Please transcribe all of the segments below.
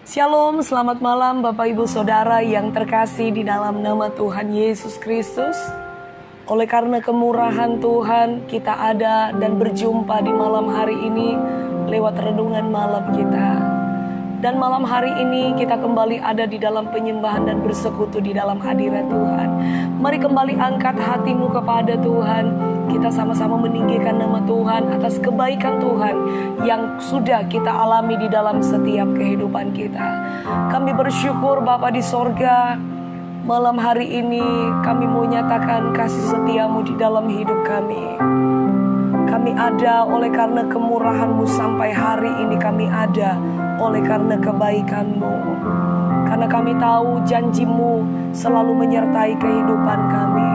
Shalom, selamat malam Bapak Ibu Saudara yang terkasih di dalam nama Tuhan Yesus Kristus. Oleh karena kemurahan Tuhan, kita ada dan berjumpa di malam hari ini lewat renungan malam kita. Dan malam hari ini kita kembali ada di dalam penyembahan dan bersekutu di dalam hadirat Tuhan. Mari kembali angkat hatimu kepada Tuhan. Kita sama-sama meninggikan nama Tuhan atas kebaikan Tuhan yang sudah kita alami di dalam setiap kehidupan kita. Kami bersyukur Bapa di sorga, malam hari ini kami mau nyatakan kasih setiamu di dalam hidup kami. Kami ada oleh karena kemurahan-Mu, sampai hari ini kami ada oleh karena kebaikan-Mu. Karena kami tahu janji-Mu selalu menyertai kehidupan kami.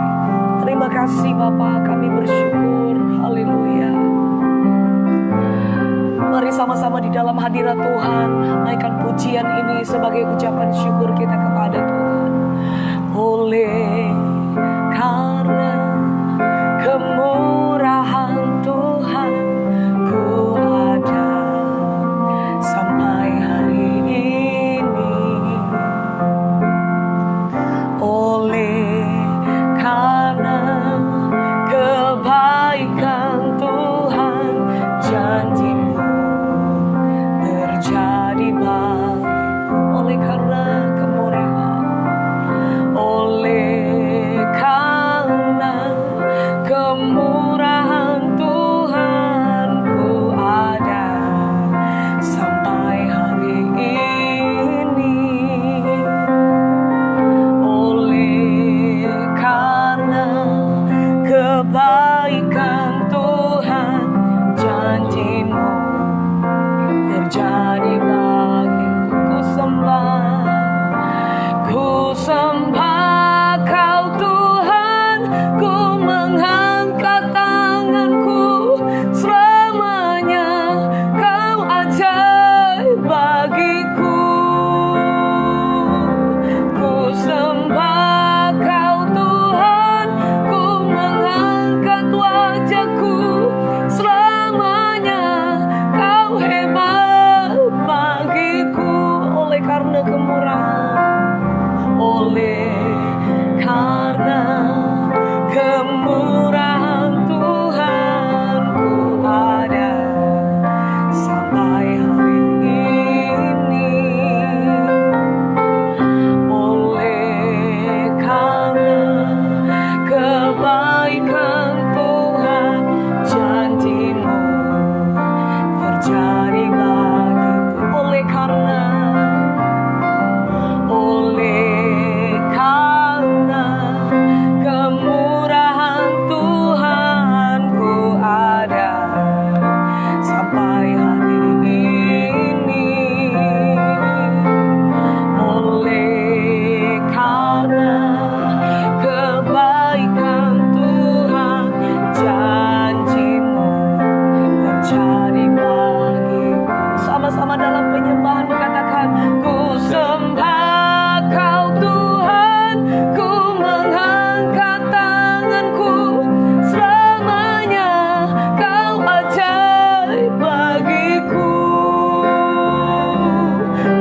Terima kasih Bapa, kami bersyukur. Haleluya. Mari sama-sama di dalam hadirat Tuhan naikkan pujian ini sebagai ucapan syukur kita kepada Tuhan. Oleh karena kemurahan Tuhan, ku ada sampai hari ini. Oleh karena kebaikan Tuhan, janji-Mu terjadi bagiku. Oleh karena kemurahan, oleh karena kemurahan Tuhan, ku ada sampai hari ini. Oleh karena kebaikan Tuhan, janji-Mu terjadi bagiku. Ku sembah Kau Tuhan, ku mengangkat tanganku. Selamanya Kau ajaib bagiku. Ku sembah Kau Tuhan, ku mengangkat wajahku. Selamanya Kau hebat bagiku. Oleh karena kemurahan, oleh karena kemurahan Tuhan, ku ada sampai hari ini. Oleh karena kebaikan Tuhan, janji-Mu terjadi bagiku. Oleh karena kemurahan Tuhan, ku ada sampai hari ini. Oleh karena kebaikan Tuhan, janji-Mu terjadi bagiku. Sama-sama dalam penyembahan dikatakan, ku sembah Kau Tuhan, ku mengangkat tanganku. Selamanya Kau ajaib bagiku.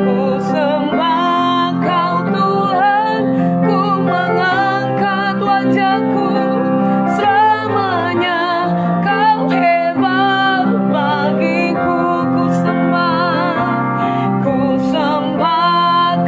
Ku sembah Kau Tuhan, ku mengangkat wajahku. Selamanya Kau hebat bagiku. Ku sembah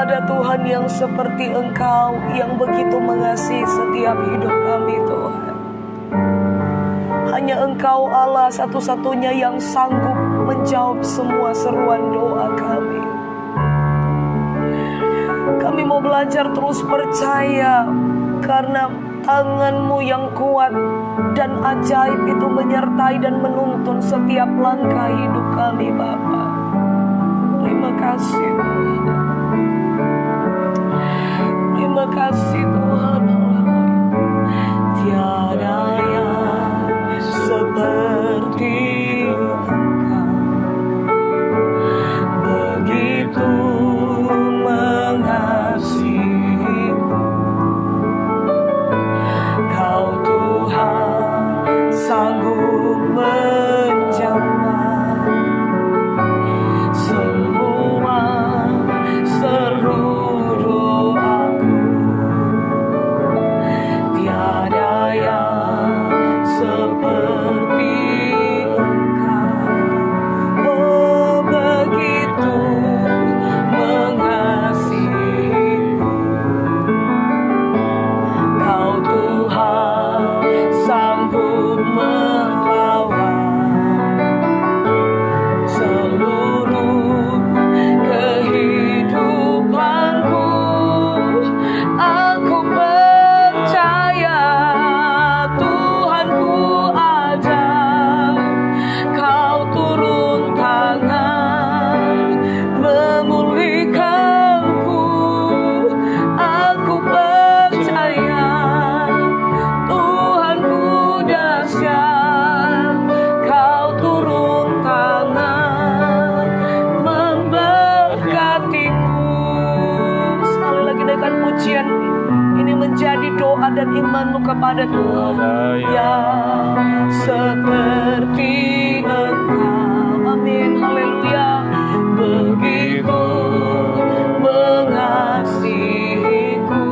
ada Tuhan yang seperti Engkau, yang begitu mengasihi setiap hidup kami Tuhan. Hanya Engkau Allah satu-satunya yang sanggup menjawab semua seruan doa kami. Kami mau belajar terus percaya, karena tangan-Mu yang kuat dan ajaib itu menyertai dan menuntun setiap langkah hidup kami Bapa. Terima kasih Tuhan. Terima kasih Tuhan. Tiada yang seperti Engkau, begitu mengasihiku. Kau Tuhan sanggup menjawab semua seru doaku. Tiada yang seperti Engkau, oh begitu mengasihiku. Kau Tuhan sanggup melawan seluruh kehidupanku. Aku percaya Tuhanku ada. Kau turun tangan memulihkanku. Aku percaya Tuhanku dahsyat. Kau turun tangan memberkatiku. Sekali lagi dengan pujian ini menjadi doa dan imanmu kepada Tuhan. Yang seperti Engkau, amin, haleluya. Begitu mengasihiku.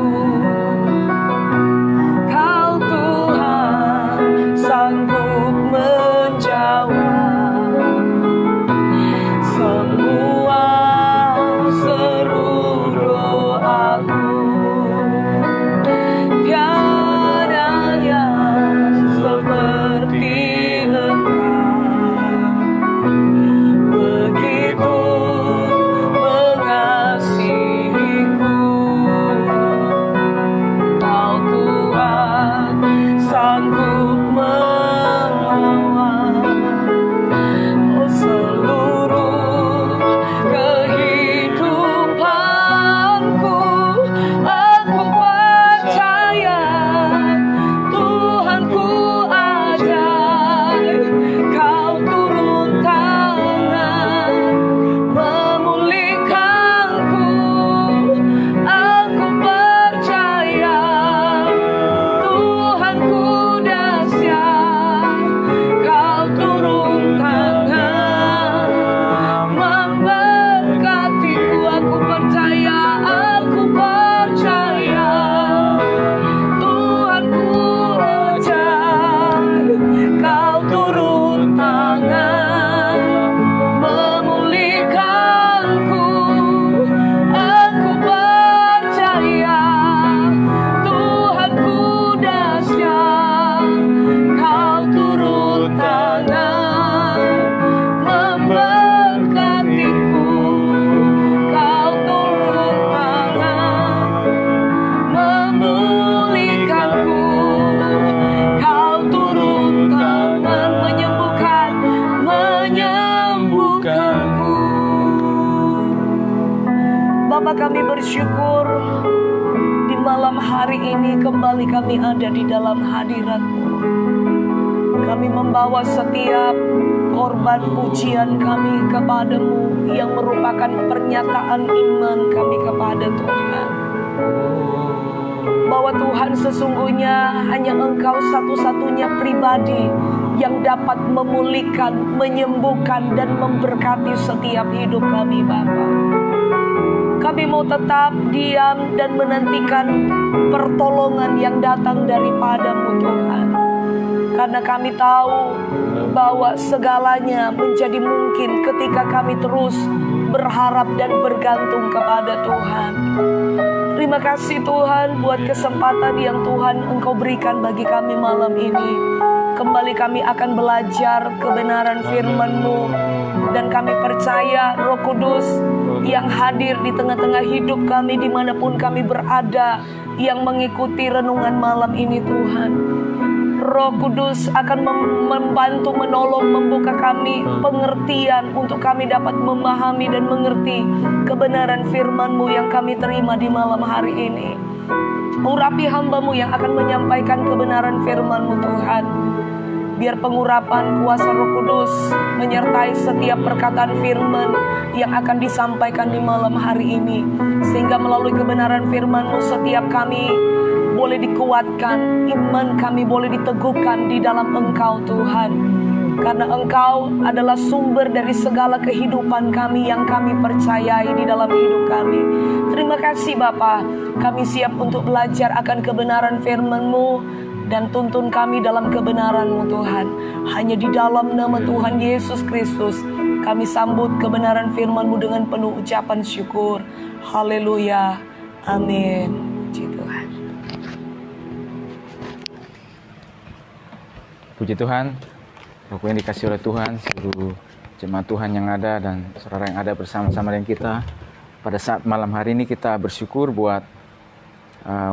Kau Tuhan sanggup menjawab semua seru doaku. Tiada yang seperti Engkau, begitu mengasihiku. Kau Tuhan sanggup melawan seluruh kehidupanku. Aku percaya Tuhanku ada. Kau turun tangan memulihkanku. Aku percaya Tuhanku dahsyat. Kau turun tangan memberkatiku. Aku percaya Tuhanku ajaib. Kau turun tangan memulihkanku. Aku percaya Tuhanku dahsyat. Kau turun tangan memberkatiku. Kau turun tangan memulihkanku. Kau turun tangan menyembuhkanku. Bapa, kami bersyukur di malam hari ini kembali kami ada di dalam hadirat-Mu. Kami membawa setiap korban pujian kami kepada-Mu yang merupakan pernyataan iman kami kepada Tuhan. Bahwa Tuhan sesungguhnya hanya Engkau satu-satunya pribadi yang dapat memulihkan, menyembuhkan, dan memberkati setiap hidup kami Bapa. Kami mau tetap diam dan menantikan pertolongan yang datang daripada-Mu Tuhan. Karena kami tahu bahwa segalanya menjadi mungkin ketika kami terus berharap dan bergantung kepada Tuhan. Terima kasih Tuhan buat kesempatan yang Tuhan Engkau berikan bagi kami malam ini. Kembali kami akan belajar kebenaran firman-Mu. Dan kami percaya Roh Kudus yang hadir di tengah-tengah hidup kami dimanapun kami berada, yang mengikuti renungan malam ini Tuhan. Roh Kudus akan membantu, menolong, membuka kami pengertian untuk kami dapat memahami dan mengerti kebenaran firman-Mu yang kami terima di malam hari ini. Urapi hamba-Mu yang akan menyampaikan kebenaran firman-Mu Tuhan. Biar pengurapan kuasa Roh Kudus menyertai setiap perkataan firman yang akan disampaikan di malam hari ini. Sehingga melalui kebenaran firman-Mu setiap kami boleh dikuatkan, iman kami boleh diteguhkan di dalam Engkau Tuhan. Karena Engkau adalah sumber dari segala kehidupan kami yang kami percayai di dalam hidup kami. Terima kasih Bapa, kami siap untuk belajar akan kebenaran firman-Mu. Dan tuntun kami dalam kebenaran-Mu Tuhan. Hanya di dalam nama Tuhan Yesus Kristus kami sambut kebenaran firman-Mu dengan penuh ucapan syukur. Haleluya. Amin. Puji Tuhan. Puji Tuhan. Bapak yang dikasih oleh Tuhan, seluruh jemaat Tuhan yang ada dan saudara yang ada bersama-sama dengan kita. Pada saat malam hari ini kita bersyukur buat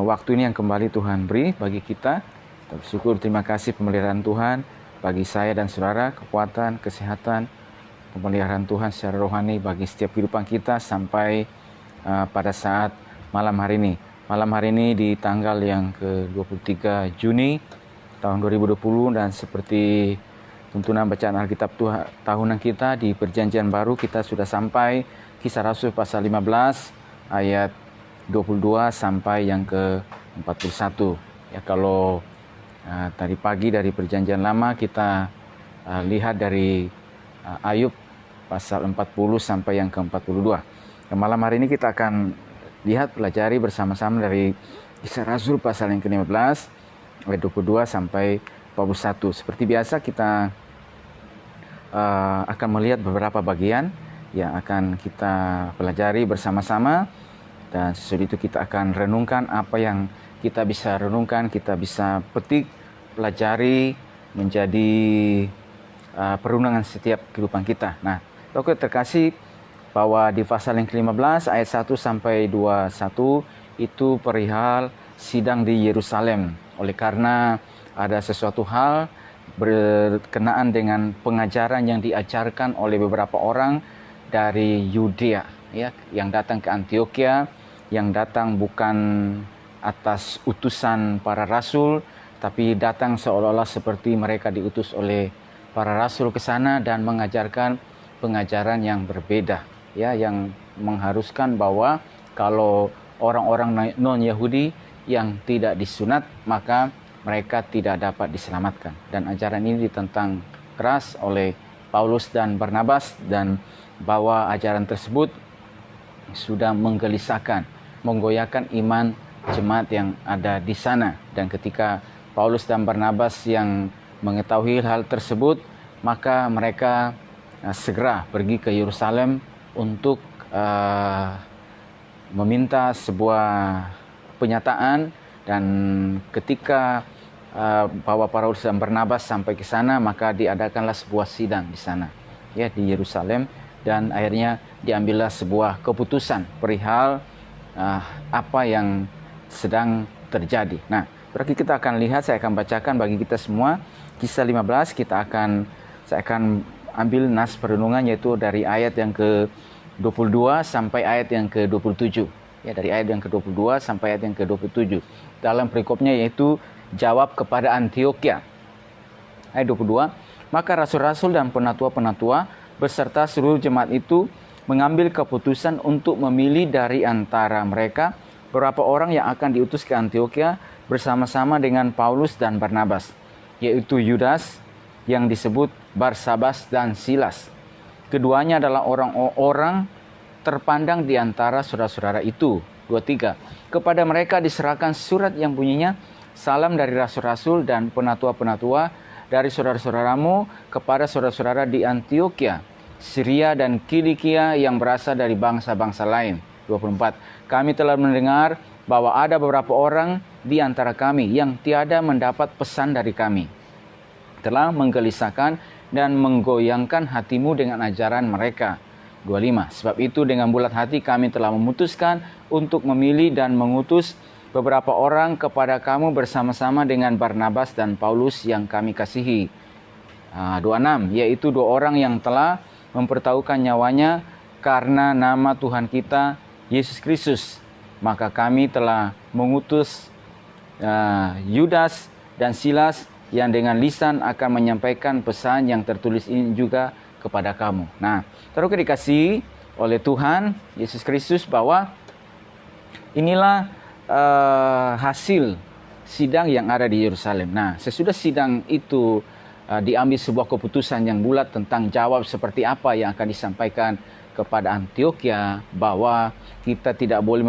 waktu ini yang kembali Tuhan beri bagi kita. Bersyukur, terima kasih pemeliharaan Tuhan bagi saya dan saudara, kekuatan, kesehatan, pemeliharaan Tuhan secara rohani bagi setiap kehidupan kita sampai pada saat malam hari ini. Malam hari ini di tanggal yang ke-23 Juni tahun 2020 dan seperti tuntunan bacaan Alkitab tahunan kita di Perjanjian Baru, kita sudah sampai Kisah Rasul pasal 15 ayat 22 sampai yang ke-41. Ya, kalau tadi pagi dari Perjanjian Lama kita lihat dari Ayub pasal 40 sampai yang ke-42. Dan malam hari ini kita akan lihat, pelajari bersama-sama dari Kisah Rasul pasal yang ke-15 ayat 22 sampai 41. Seperti biasa kita akan melihat beberapa bagian yang akan kita pelajari bersama-sama. Dan sesudah itu kita akan renungkan apa yang kita bisa renungkan, kita bisa petik, pelajari, menjadi perundangan setiap kehidupan kita. Nah, Bapak terkasih, bahwa di pasal yang ke-15 ayat 1 sampai 21 itu perihal sidang di Yerusalem. Oleh karena ada sesuatu hal berkenaan dengan pengajaran yang diajarkan oleh beberapa orang dari Yudea, ya, yang datang ke Antioquia, yang datang bukan atas utusan para rasul, tapi datang seolah-olah seperti mereka diutus oleh para rasul ke sana dan mengajarkan pengajaran yang berbeda, ya, yang mengharuskan bahwa kalau orang-orang non-Yahudi yang tidak disunat maka mereka tidak dapat diselamatkan. Dan ajaran ini ditentang keras oleh Paulus dan Barnabas, dan bahwa ajaran tersebut sudah menggelisahkan, menggoyahkan iman jemaat yang ada di sana. Dan ketika Paulus dan Barnabas yang mengetahui hal tersebut, maka mereka segera pergi ke Yerusalem untuk meminta sebuah penyataan. Dan ketika bahwa Paulus dan Barnabas sampai ke sana, maka diadakanlah sebuah sidang di sana, ya, di Yerusalem, dan akhirnya diambillah sebuah keputusan perihal apa yang sedang terjadi. Nah, berarti kita akan lihat, saya akan bacakan bagi kita semua Kisah 15. Saya akan ambil nas perenungan, yaitu dari ayat yang ke-22 sampai ayat yang ke-27. Ya, dari ayat yang ke-22 sampai ayat yang ke-27. Dalam perikopnya yaitu jawab kepada Antioquia. Ayat 22, maka rasul-rasul dan penatua-penatua beserta seluruh jemaat itu mengambil keputusan untuk memilih dari antara mereka beberapa orang yang akan diutus ke Antioquia bersama-sama dengan Paulus dan Barnabas, yaitu Yudas yang disebut Barsabas dan Silas. Keduanya adalah orang-orang terpandang di antara saudara-saudara itu. 23. Kepada mereka diserahkan surat yang bunyinya, salam dari rasul-rasul dan penatua-penatua dari saudara-saudaramu kepada saudara-saudara di Antioquia Syria dan Kilikia yang berasal dari bangsa-bangsa lain. 24. Kami telah mendengar bahwa ada beberapa orang di antara kami yang tiada mendapat pesan dari kami, telah menggelisahkan dan menggoyangkan hatimu dengan ajaran mereka. 25. Sebab itu dengan bulat hati kami telah memutuskan untuk memilih dan mengutus beberapa orang kepada kamu bersama-sama dengan Barnabas dan Paulus yang kami kasihi. 26. Yaitu 2 orang yang telah mempertaruhkan nyawanya karena nama Tuhan kita Yesus Kristus. Maka kami telah mengutus Yudas dan Silas yang dengan lisan akan menyampaikan pesan yang tertulis ini juga kepada kamu. Nah, terus dikasih oleh Tuhan Yesus Kristus bahwa inilah hasil sidang yang ada di Yerusalem. Nah, sesudah sidang itu diambil sebuah keputusan yang bulat tentang jawab seperti apa yang akan disampaikan kepada Antiokhia, bahwa kita tidak boleh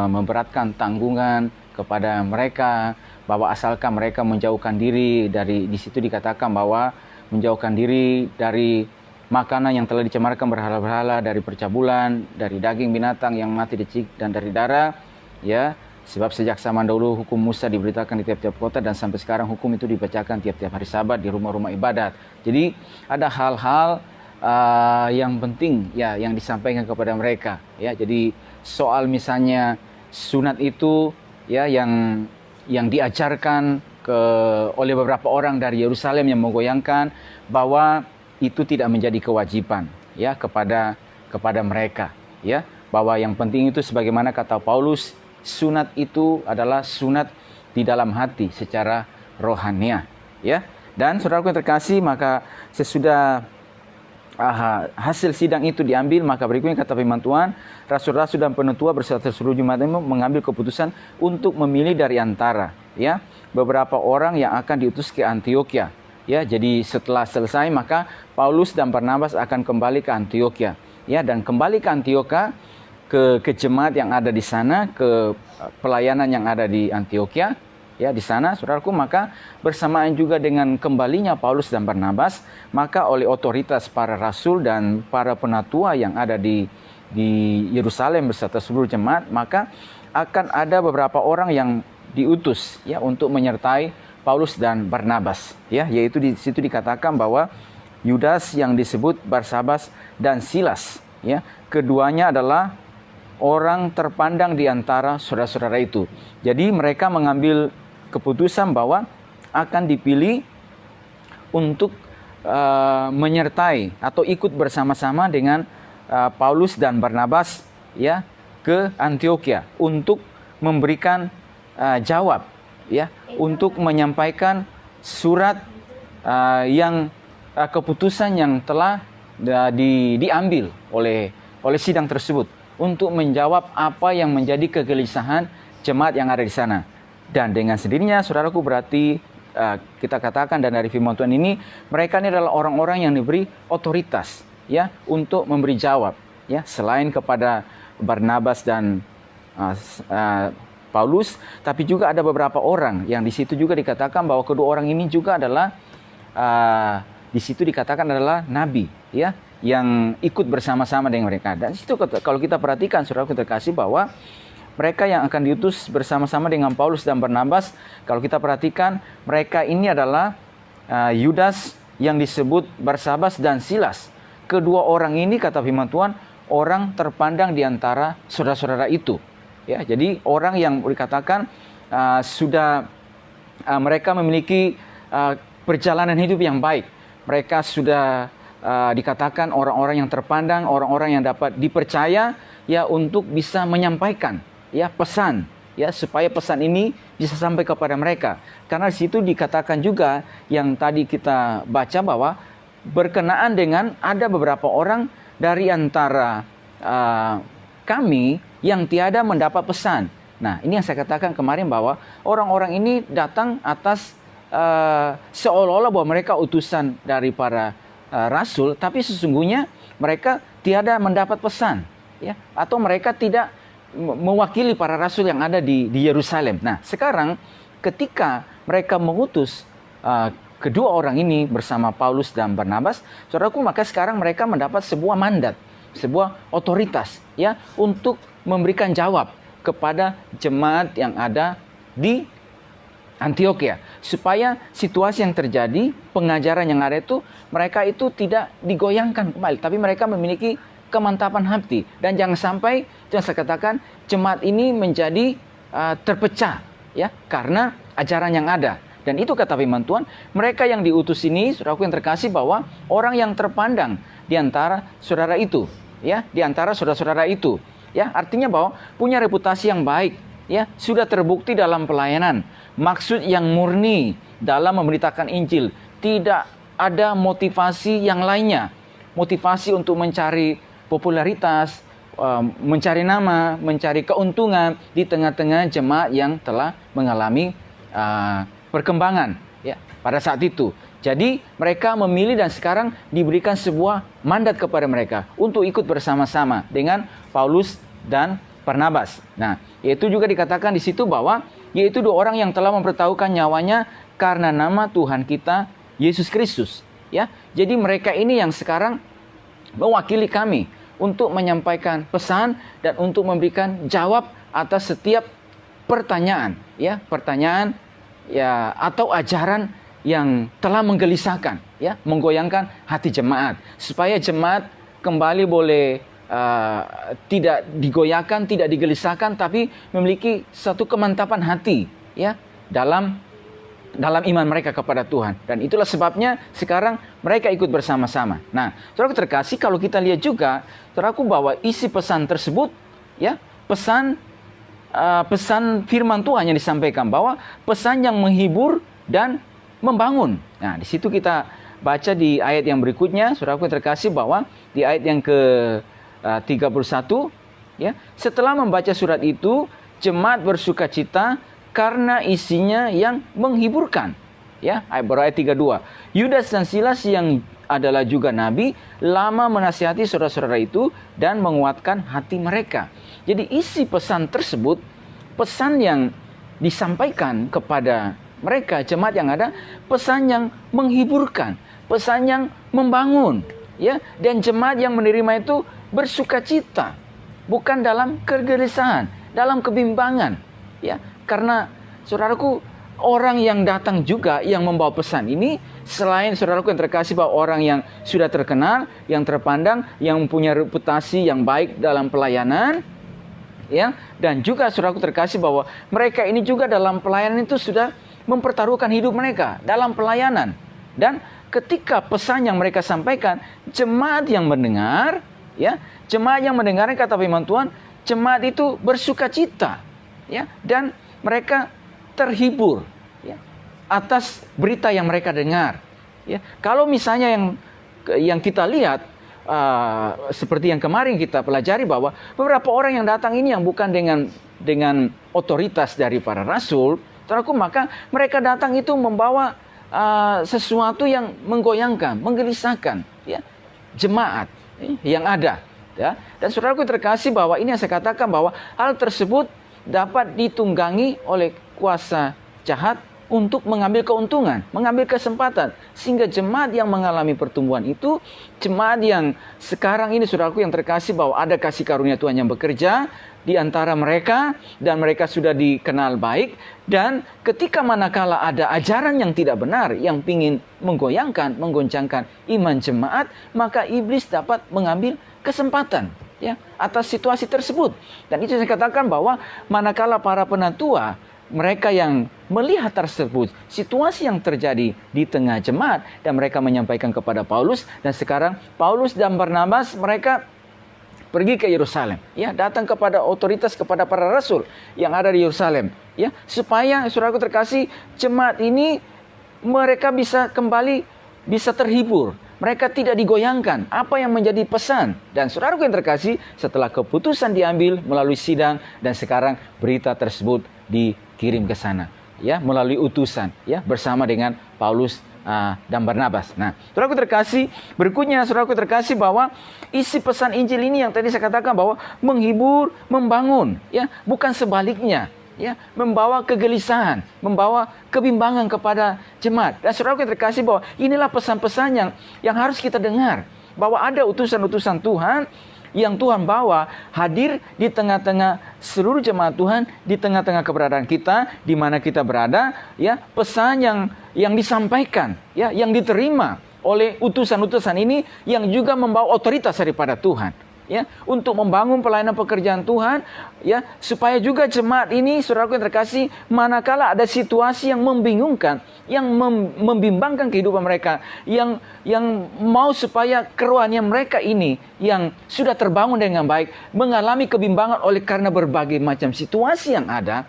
memberatkan tanggungan kepada mereka, bahwa asalkan mereka menjauhkan diri dari, di situ dikatakan bahwa menjauhkan diri dari makanan yang telah dicemarkan berhala-berhala, dari percabulan, dari daging binatang yang mati dicik, dan dari darah, ya. Sebab sejak zaman dahulu hukum Musa diberitakan di tiap-tiap kota, dan sampai sekarang hukum itu dibacakan tiap-tiap hari Sabat di rumah-rumah ibadat. Jadi ada hal-hal yang penting ya yang disampaikan kepada mereka, ya. Jadi soal misalnya sunat itu ya yang diajarkan oleh beberapa orang dari Yerusalem yang menggoyangkan, bahwa itu tidak menjadi kewajiban ya kepada mereka, ya, bahwa yang penting itu sebagaimana kata Paulus, sunat itu adalah sunat di dalam hati secara rohania, ya. Dan saudaraku yang terkasih, maka sesudah hasil sidang itu diambil, maka berikutnya kata firman Tuhan, rasul-rasul dan penetua berserta seluruh jemaat mengambil keputusan untuk memilih dari antara ya beberapa orang yang akan diutus ke Antiokhia. Ya, jadi setelah selesai maka Paulus dan Barnabas akan kembali ke Antiokhia, ya, dan kembali ke Antiokhia, ke jemaat yang ada di sana, ke pelayanan yang ada di Antiokhia, ya, di sana, saudaraku. Maka bersamaan juga dengan kembalinya Paulus dan Barnabas, maka oleh otoritas para rasul dan para penatua yang ada di Yerusalem beserta seluruh jemaat, maka akan ada beberapa orang yang diutus ya untuk menyertai Paulus dan Barnabas, ya, yaitu di situ dikatakan bahwa Yudas yang disebut Barsabas dan Silas, ya, keduanya adalah orang terpandang di antara saudara-saudara itu. Jadi mereka mengambil keputusan bahwa akan dipilih untuk menyertai atau ikut bersama-sama dengan Paulus dan Barnabas ya ke Antiokhia untuk memberikan jawab ya, untuk menyampaikan surat yang keputusan yang telah diambil oleh sidang tersebut, untuk menjawab apa yang menjadi kegelisahan jemaat yang ada di sana. Dan dengan sendirinya, saudaraku, berarti kita katakan dan dari firman Tuhan ini, mereka ini adalah orang-orang yang diberi otoritas ya untuk memberi jawab ya, selain kepada Barnabas dan Paulus, tapi juga ada beberapa orang yang di situ juga dikatakan bahwa kedua orang ini juga adalah di situ dikatakan adalah nabi ya, yang ikut bersama-sama dengan mereka. Dan situ kalau kita perhatikan, saudara terkasih, bahwa mereka yang akan diutus bersama-sama dengan Paulus dan Barnabas, kalau kita perhatikan, mereka ini adalah Yudas yang disebut Barsabas dan Silas. Kedua orang ini, kata firman Tuhan, orang terpandang di antara saudara-saudara itu. Ya, jadi orang yang dikatakan sudah mereka memiliki perjalanan hidup yang baik. Mereka sudah dikatakan orang-orang yang terpandang, orang-orang yang dapat dipercaya ya untuk bisa menyampaikan ya pesan ya, supaya pesan ini bisa sampai kepada mereka. Karena di situ dikatakan juga yang tadi kita baca bahwa berkenaan dengan ada beberapa orang dari antara kami yang tiada mendapat pesan. Nah, ini yang saya katakan kemarin bahwa orang-orang ini datang atas seolah-olah bahwa mereka utusan dari para rasul, tapi sesungguhnya mereka tiada mendapat pesan, ya, atau mereka tidak mewakili para rasul yang ada di Yerusalem. Nah, sekarang ketika mereka mengutus kedua orang ini bersama Paulus dan Barnabas, saudaraku, maka sekarang mereka mendapat sebuah mandat, sebuah otoritas, ya, untuk memberikan jawab kepada jemaat yang ada di Antioquia, supaya situasi yang terjadi, pengajaran yang ada itu, mereka itu tidak digoyangkan kembali, tapi mereka memiliki kemantapan hati. Dan jangan sampai, jangan saya katakan, jemaat ini menjadi terpecah, ya, karena ajaran yang ada. Dan itu kata firman Tuhan, mereka yang diutus ini, saudaraku yang terkasih, bahwa orang yang terpandang di antara saudara itu, ya, di antara saudara-saudara itu, ya, artinya bahwa punya reputasi yang baik, ya, sudah terbukti dalam pelayanan, maksud yang murni dalam memberitakan Injil, tidak ada motivasi yang lainnya, motivasi untuk mencari popularitas, mencari nama, mencari keuntungan di tengah-tengah jemaat yang telah mengalami perkembangan, ya, pada saat itu. Jadi mereka memilih dan sekarang diberikan sebuah mandat kepada mereka untuk ikut bersama-sama dengan Paulus dan Barnabas. Nah, yaitu juga dikatakan di situ bahwa yaitu dua orang yang telah mempertaruhkan nyawanya karena nama Tuhan kita Yesus Kristus, ya. Jadi mereka ini yang sekarang mewakili kami untuk menyampaikan pesan dan untuk memberikan jawab atas setiap pertanyaan, ya, pertanyaan, ya, atau ajaran yang telah menggelisahkan, ya, menggoyangkan hati jemaat, supaya jemaat kembali boleh tidak digoyahkan, tidak digelisahkan, tapi memiliki satu kemantapan hati, ya, dalam iman mereka kepada Tuhan. Dan itulah sebabnya sekarang mereka ikut bersama-sama. Nah, saudaraku terkasih, kalau kita lihat juga, saudaraku, bahwa isi pesan tersebut, ya, pesan firman Tuhan yang disampaikan, bahwa pesan yang menghibur dan membangun. Nah, di situ kita baca di ayat yang berikutnya, saudaraku terkasih, bahwa di ayat yang ke-31, ya, setelah membaca surat itu, jemaat bersuka cita karena isinya yang menghiburkan. Ya, ayat 32. Yudas dan Silas yang adalah juga nabi, lama menasihati saudara-saudara itu dan menguatkan hati mereka. Jadi isi pesan tersebut, pesan yang disampaikan kepada mereka, jemaat yang ada, pesan yang menghiburkan, pesan yang membangun, ya, dan jemaat yang menerima itu bersukacita, bukan dalam kegelisahan, dalam kebimbangan, ya. Karena saudaraku, orang yang datang juga yang membawa pesan ini, selain saudaraku yang terkasih, bahwa orang yang sudah terkenal, yang terpandang, yang punya reputasi yang baik dalam pelayanan, ya, dan juga saudaraku terkasih bahwa mereka ini juga dalam pelayanan itu sudah mempertaruhkan hidup mereka dalam pelayanan. Dan ketika pesan yang mereka sampaikan, jemaat yang mendengar, ya, jemaat yang mendengar, kata firman Tuhan, jemaat itu bersukacita, ya, dan mereka terhibur, ya, atas berita yang mereka dengar, ya. Kalau misalnya yang kita lihat, seperti yang kemarin kita pelajari, bahwa beberapa orang yang datang ini yang bukan dengan otoritas dari para rasul, saudaraku, maka mereka datang itu membawa sesuatu yang menggoyangkan, menggelisahkan, ya, jemaat yang ada, ya. Dan saudaraku terkasih, bahwa ini yang saya katakan, bahwa hal tersebut dapat ditunggangi oleh kuasa jahat untuk mengambil keuntungan, mengambil kesempatan, sehingga jemaat yang mengalami pertumbuhan itu, jemaat yang sekarang ini, saudaraku yang terkasih, bahwa ada kasih karunia Tuhan yang bekerja di antara mereka, dan mereka sudah dikenal baik, dan ketika manakala ada ajaran yang tidak benar, yang ingin menggoyangkan, menggoncangkan iman jemaat, maka iblis dapat mengambil kesempatan, ya, atas situasi tersebut. Dan itu saya katakan, bahwa manakala para penatua, mereka yang melihat tersebut, situasi yang terjadi di tengah jemaat, dan mereka menyampaikan kepada Paulus, dan sekarang Paulus dan Barnabas mereka pergi ke Yerusalem, ya, datang kepada otoritas, kepada para rasul yang ada di Yerusalem, ya, supaya saudaraku terkasih, jemaat ini mereka bisa kembali, bisa terhibur, mereka tidak digoyangkan apa yang menjadi pesan. Dan saudaraku yang terkasih, setelah keputusan diambil melalui sidang, dan sekarang berita tersebut dikirim ke sana, ya, melalui utusan, ya, bersama dengan Paulus dan Barnabas. Nah, saudaraku terkasih, berikutnya saudaraku terkasih, bahwa isi pesan Injil ini yang tadi saya katakan, bahwa menghibur, membangun, ya, bukan sebaliknya, ya, membawa kegelisahan, membawa kebimbangan kepada jemaat. Dan saudara yang terkasih, bahwa inilah pesan-pesan yang harus kita dengar, bahwa ada utusan-utusan Tuhan yang Tuhan bawa hadir di tengah-tengah seluruh jemaat Tuhan, di tengah-tengah keberadaan kita, di mana kita berada, ya, pesan yang disampaikan, ya, yang diterima oleh utusan-utusan ini yang juga membawa otoritas daripada Tuhan, ya, untuk membangun pelayanan pekerjaan Tuhan, ya, supaya juga jemaat ini, saudaraku yang terkasih, manakala ada situasi yang membingungkan, yang membimbangkan kehidupan mereka, yang mau supaya kerohanian mereka ini yang sudah terbangun dengan baik mengalami kebimbangan oleh karena berbagai macam situasi yang ada,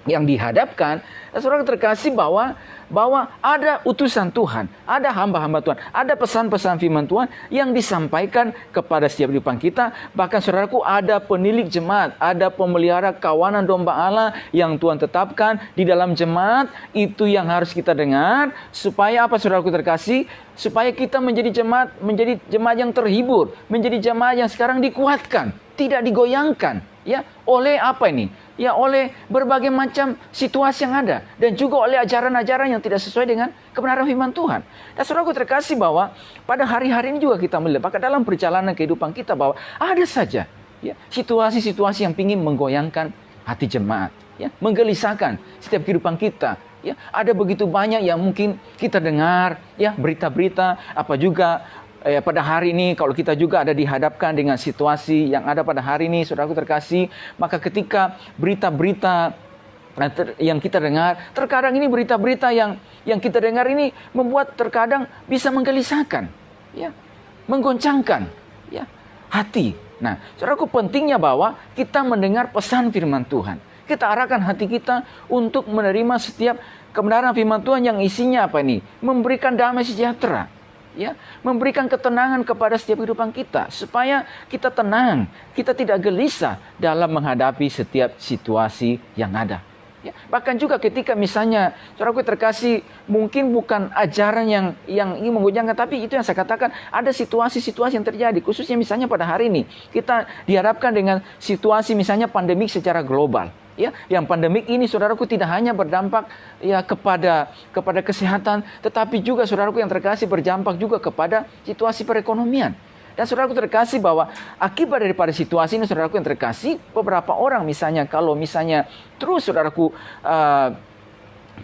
yang dihadapkan. Saudara terkasih, bahwa ada utusan Tuhan, ada hamba-hamba Tuhan, ada pesan-pesan firman Tuhan yang disampaikan kepada setiap kehidupan kita. Bahkan saudaraku, ada penilik jemaat, ada pemelihara kawanan domba Allah yang Tuhan tetapkan di dalam jemaat. Itu yang harus kita dengar, supaya apa, saudaraku terkasih? Supaya kita menjadi jemaat yang terhibur, menjadi jemaat yang sekarang dikuatkan, tidak digoyangkan, ya, oleh apa ini? Ya, oleh berbagai macam situasi yang ada, dan juga oleh ajaran-ajaran yang tidak sesuai dengan kebenaran firman Tuhan. Dan saudaraku terkasih, bahwa pada hari-hari ini juga kita melihat, bahkan dalam perjalanan kehidupan kita, bahwa ada saja, ya, situasi-situasi yang ingin menggoyangkan hati jemaat, ya, menggelisahkan setiap kehidupan kita. Ya, ada begitu banyak yang mungkin kita dengar, ya, berita-berita, apa juga pada hari ini, kalau kita juga ada dihadapkan dengan situasi yang ada pada hari ini, saudaraku terkasih, maka ketika berita-berita yang kita dengar, terkadang ini berita-berita yang kita dengar ini membuat terkadang bisa menggelisahkan, ya, menggoncangkan, ya, hati. Nah, saudaraku, pentingnya bahwa kita mendengar pesan firman Tuhan. Kita arahkan hati kita untuk menerima setiap kebenaran firman Tuhan yang isinya apa ini? Memberikan damai sejahtera, ya, memberikan ketenangan kepada setiap kehidupan kita, supaya kita tenang, kita tidak gelisah dalam menghadapi setiap situasi yang ada. Ya, bahkan juga ketika misalnya, saudaraku terkasih, mungkin bukan ajaran yang ingin menggoyangkan, tapi itu yang saya katakan, ada situasi-situasi yang terjadi, khususnya misalnya pada hari ini kita dihadapkan dengan situasi misalnya pandemik secara global. Ya, yang pandemik ini, saudaraku, tidak hanya berdampak, ya, kepada kesehatan, tetapi juga, saudaraku yang terkasih, berdampak juga kepada situasi perekonomian. Dan saudaraku terkasih, bahwa akibat daripada situasi ini, saudaraku yang terkasih, beberapa orang misalnya, kalau misalnya terus, saudaraku,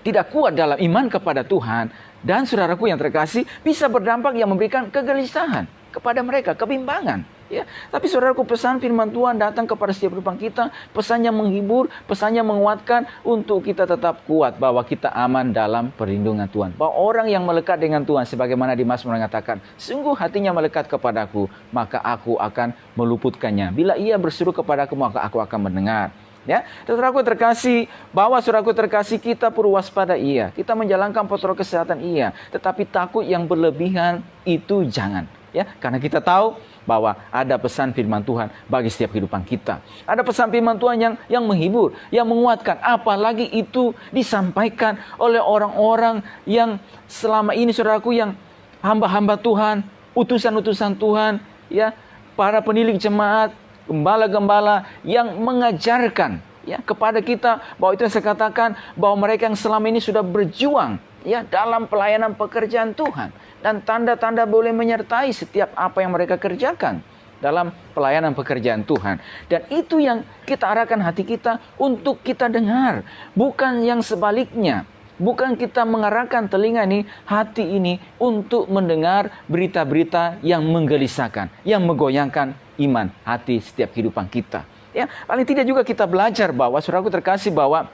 tidak kuat dalam iman kepada Tuhan, dan saudaraku yang terkasih, bisa berdampak yang memberikan kegelisahan kepada mereka, kebimbangan. Ya, tapi saudaraku, pesan firman Tuhan datang kepada setiap kehidupan kita, pesannya menghibur, pesannya menguatkan untuk kita tetap kuat, bahwa kita aman dalam perlindungan Tuhan. Bahwa orang yang melekat dengan Tuhan, sebagaimana Dimas mengatakan, sungguh hatinya melekat kepadaku, maka aku akan meluputkannya. Bila ia berseru kepadaku, maka aku akan mendengar. Ya, saudaraku terkasih, bahwa saudaraku terkasih, kita perlu waspada, iya, kita menjalankan protokol kesehatan, iya, tetapi takut yang berlebihan itu jangan. Ya, karena kita tahu bahwa ada pesan firman Tuhan bagi setiap kehidupan kita. Ada pesan firman Tuhan yang menghibur, yang menguatkan, apalagi itu disampaikan oleh orang-orang yang selama ini, saudaraku, yang hamba-hamba Tuhan, utusan-utusan Tuhan, ya, para penilik jemaat, gembala-gembala yang mengajarkan, ya, kepada kita, bahwa itu yang saya katakan, bahwa mereka yang selama ini sudah berjuang, ya, dalam pelayanan pekerjaan Tuhan, dan tanda-tanda boleh menyertai setiap apa yang mereka kerjakan dalam pelayanan pekerjaan Tuhan. Dan itu yang kita arahkan hati kita untuk kita dengar, bukan yang sebaliknya. Bukan kita mengarahkan telinga ini, hati ini, untuk mendengar berita-berita yang menggelisahkan, yang menggoyangkan iman hati setiap kehidupan kita. Ya, paling tidak juga kita belajar bahwa, saudaraku terkasih, bahwa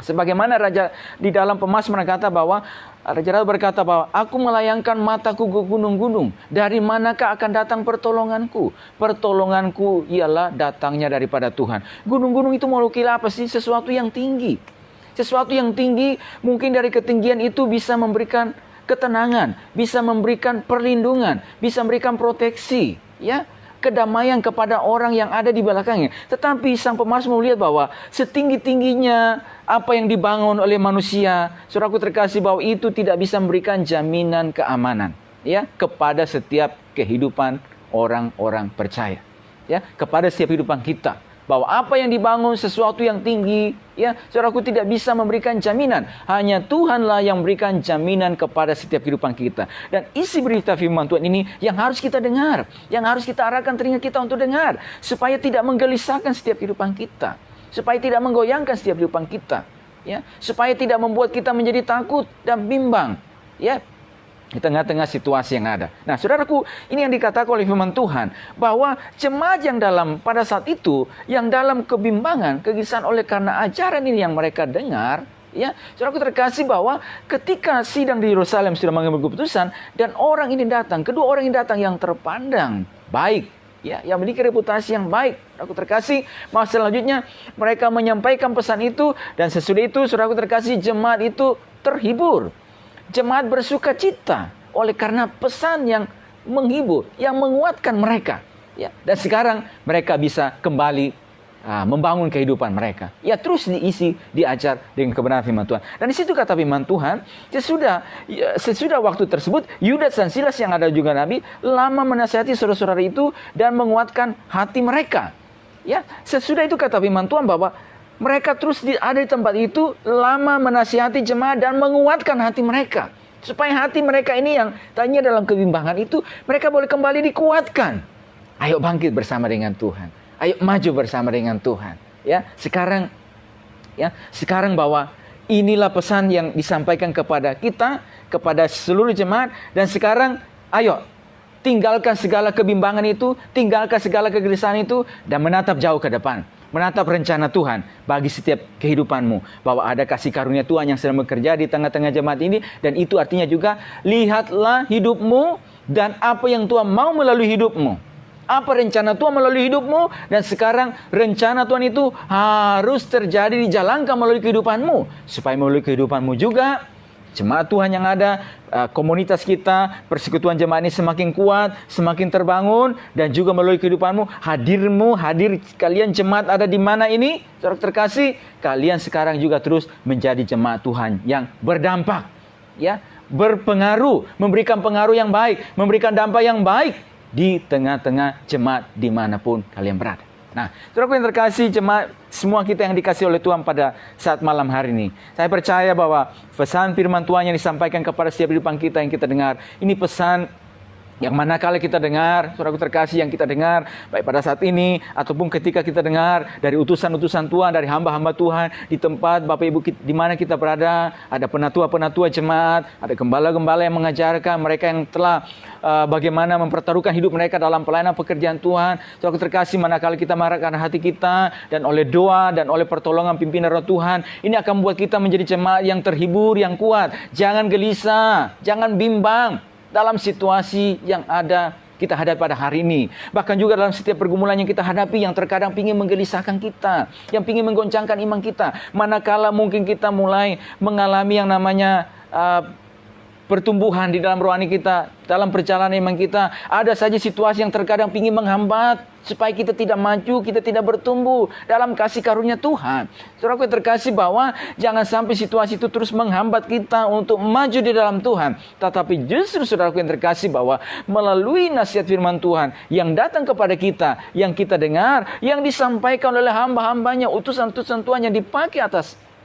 sebagaimana Raja di dalam Pemasmur berkata, bahwa Raja Daud berkata, bahwa aku melayangkan mataku ke gunung-gunung, dari manakah akan datang pertolonganku? Pertolonganku ialah datangnya daripada Tuhan. Gunung-gunung itu mewakili apa sih? Sesuatu yang tinggi. Sesuatu yang tinggi, mungkin dari ketinggian itu bisa memberikan ketenangan, bisa memberikan perlindungan, bisa memberikan proteksi, ya, kedamaian kepada orang yang ada di belakangnya. Tetapi sang pemazmur melihat bahwa setinggi-tingginya apa yang dibangun oleh manusia, saudaraku terkasih, bahwa itu tidak bisa memberikan jaminan keamanan, ya, kepada setiap kehidupan orang-orang percaya, ya, kepada setiap kehidupan kita. bahwa apa yang dibangun sesuatu yang tinggi, ya, saudaraku, tidak bisa memberikan jaminan. Hanya Tuhanlah yang memberikan jaminan kepada setiap kehidupan kita. Dan isi berita firman Tuhan ini yang harus kita dengar, yang harus kita arahkan telinga kita untuk dengar, supaya tidak menggelisahkan setiap kehidupan kita, supaya tidak menggoyangkan setiap kehidupan kita, ya, supaya tidak membuat kita menjadi takut dan bimbang, ya, di tengah-tengah situasi yang ada. Nah, saudaraku, ini yang dikatakan oleh firman Tuhan, bahwa jemaat yang pada saat itu, yang dalam kebimbangan, kegelisahan oleh karena ajaran ini yang mereka dengar, ya, saudaraku terkasih, bahwa ketika sidang di Yerusalem sudah mengambil keputusan, dan orang ini datang, kedua orang ini datang yang terpandang baik, ya, yang memiliki reputasi yang baik. Saudaraku terkasih, masa selanjutnya mereka menyampaikan pesan itu, dan sesudah itu, saudaraku terkasih, jemaat itu terhibur. Jemaat bersuka cita oleh karena pesan yang menghibur, yang menguatkan mereka. Ya, dan sekarang mereka bisa kembali membangun kehidupan mereka. Ya, terus diisi, diajar dengan kebenaran firman Tuhan. Dan di situ kata firman Tuhan, sesudah waktu tersebut, Yudas dan Silas yang ada juga Nabi, lama menasihati saudara-saudara itu dan menguatkan hati mereka. Ya, sesudah itu kata firman Tuhan bahwa mereka terus ada di tempat itu, lama menasihati jemaat dan menguatkan hati mereka. Supaya hati mereka ini yang tadinya dalam kebimbangan itu, mereka boleh kembali dikuatkan. Ayo bangkit bersama dengan Tuhan. Ayo maju bersama dengan Tuhan. Ya, sekarang bahwa inilah pesan yang disampaikan kepada kita, kepada seluruh jemaat. Dan sekarang, ayo tinggalkan segala kebimbangan itu, tinggalkan segala kegelisahan itu, dan menatap jauh ke depan. Menatap rencana Tuhan bagi setiap kehidupanmu. Bahwa ada kasih karunia Tuhan yang sedang bekerja di tengah-tengah jemaat ini. Dan itu artinya juga, lihatlah hidupmu dan apa yang Tuhan mau melalui hidupmu. Apa rencana Tuhan melalui hidupmu. Dan sekarang rencana Tuhan itu harus terjadi, dijalankan melalui kehidupanmu. Supaya melalui kehidupanmu juga, jemaat Tuhan yang ada, komunitas kita, persekutuan jemaat ini semakin kuat, semakin terbangun, dan juga melalui kehidupanmu, hadir kalian jemaat ada di mana ini, saudara terkasih, kalian sekarang juga terus menjadi jemaat Tuhan yang berdampak, ya, berpengaruh, memberikan pengaruh yang baik, memberikan dampak yang baik di tengah-tengah jemaat dimanapun kalian berada. Nah, saudara yang terkasih, jemaat semua kita yang dikasih oleh Tuhan pada saat malam hari ini, saya percaya bahwa pesan firman Tuhan yang disampaikan kepada setiap kehidupan kita yang kita dengar, ini pesan yang manakala kita dengar, saudara terkasih, yang kita dengar, baik pada saat ini, ataupun ketika kita dengar dari utusan-utusan Tuhan, dari hamba-hamba Tuhan, di tempat Bapak Ibu di mana kita berada, ada penatua-penatua jemaat, ada gembala-gembala yang mengajarkan, mereka yang telah bagaimana mempertaruhkan hidup mereka dalam pelayanan pekerjaan Tuhan. Saudara terkasih, manakala kita marahkan hati kita, dan oleh doa, dan oleh pertolongan pimpinan Roh Tuhan, ini akan membuat kita menjadi jemaat yang terhibur, yang kuat. Jangan gelisah, jangan bimbang dalam situasi yang ada kita hadapi pada hari ini. Bahkan juga dalam setiap pergumulan yang kita hadapi, yang terkadang ingin menggelisahkan kita, yang ingin menggoncangkan iman kita. Manakala mungkin kita mulai mengalami yang namanya pertumbuhan di dalam rohani kita, dalam perjalanan iman kita, ada saja situasi yang terkadang ingin menghambat supaya kita tidak maju, kita tidak bertumbuh dalam kasih karunia Tuhan. Saudaraku yang terkasih, bahwa jangan sampai situasi itu terus menghambat kita untuk maju di dalam Tuhan. Tetapi justru saudaraku yang terkasih, bahwa melalui nasihat firman Tuhan yang datang kepada kita, yang kita dengar, yang disampaikan oleh hamba-hambanya, utusan-utusan Tuhan yang dipakai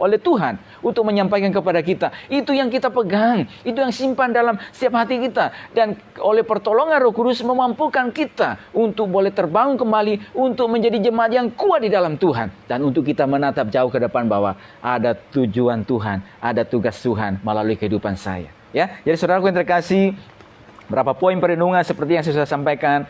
oleh Tuhan untuk menyampaikan kepada kita, itu yang kita pegang, itu yang simpan dalam setiap hati kita, dan oleh pertolongan Roh Kudus memampukan kita untuk boleh terbangun kembali, untuk menjadi jemaat yang kuat di dalam Tuhan, dan untuk kita menatap jauh ke depan bahwa ada tujuan Tuhan, ada tugas Tuhan melalui kehidupan saya. Ya, jadi saudaraku yang terkasih, berapa poin perenungan seperti yang saya sampaikan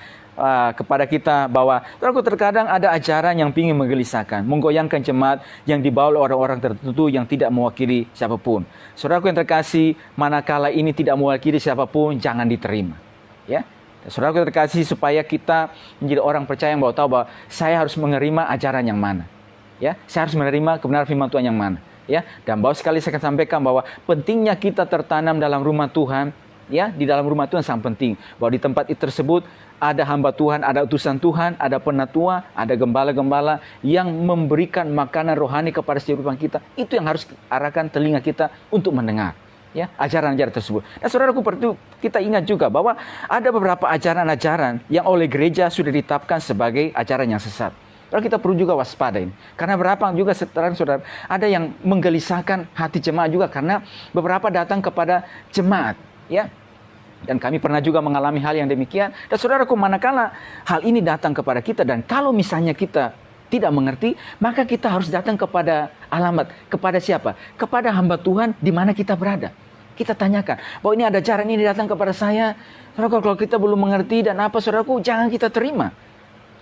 kepada kita, bahwa saudaraku terkadang ada ajaran yang ingin menggelisahkan, menggoyangkan jemaat yang dibawa oleh orang-orang tertentu yang tidak mewakili siapapun. Saudaraku yang terkasih, manakala ini tidak mewakili siapapun, jangan diterima. Ya, saudaraku yang terkasih, supaya kita menjadi orang percaya yang tahu bahwa saya harus menerima ajaran yang mana. Ya, saya harus menerima kebenaran firman Tuhan yang mana. Ya, dan bahwa sekali saya akan sampaikan bahwa pentingnya kita tertanam dalam rumah Tuhan. Ya, di dalam rumah Tuhan sangat penting, bahwa di tempat itu tersebut ada hamba Tuhan, ada utusan Tuhan, ada penatua, ada gembala-gembala yang memberikan makanan rohani kepada setiap kehidupan kita. Itu yang harus arahkan telinga kita untuk mendengar, ya, ajaran-ajaran tersebut. Dan saudaraku, perlu kita ingat juga bahwa ada beberapa ajaran-ajaran yang oleh gereja sudah ditetapkan sebagai ajaran yang sesat. Lalu kita perlu juga waspada ini. Karena berapa juga saudara, ada yang menggelisahkan hati jemaat juga karena beberapa datang kepada jemaat, ya. Dan kami pernah juga mengalami hal yang demikian. Dan saudaraku, manakala hal ini datang kepada kita dan kalau misalnya kita tidak mengerti, maka kita harus datang kepada alamat, kepada siapa? Kepada hamba Tuhan di mana kita berada. Kita tanyakan, bahwa ini ada ajaran ini datang kepada saya. Saudaraku, kalau kita belum mengerti dan apa, saudaraku, jangan kita terima.